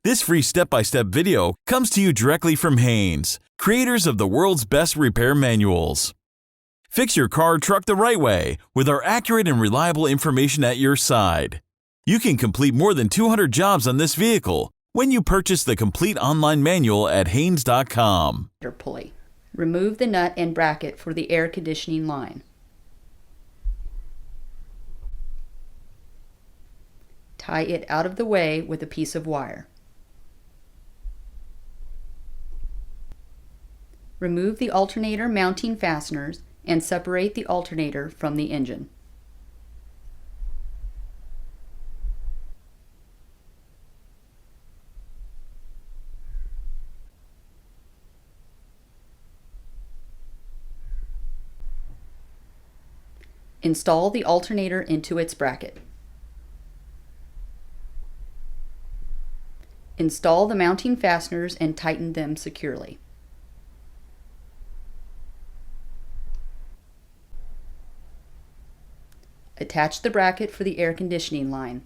This free step-by-step video comes to you directly from Haynes, creators of the world's best repair manuals. Fix your car or truck the right way with our accurate and reliable information at your side. You can complete more than 200 jobs on this vehicle when you purchase the complete online manual at Haynes.com. Pulley. Remove the nut and bracket for the air conditioning line. Tie it out of the way with a piece of wire. Remove the alternator mounting fasteners and separate the alternator from the engine. Install the alternator into its bracket. Install the mounting fasteners and tighten them securely. Attach the bracket for the air conditioning line.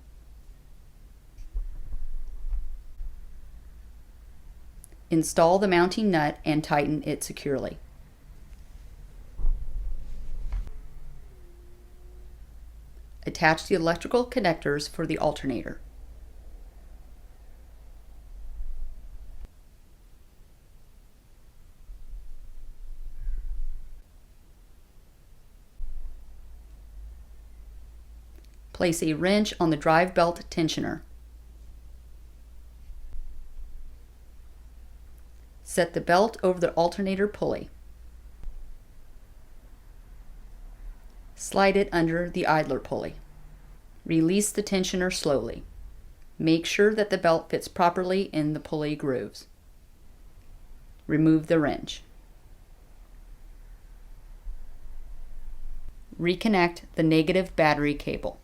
Install the mounting nut and tighten it securely. Attach the electrical connectors for the alternator. Place a wrench on the drive belt tensioner. Set the belt over the alternator pulley. Slide it under the idler pulley. Release the tensioner slowly. Make sure that the belt fits properly in the pulley grooves. Remove the wrench. Reconnect the negative battery cable.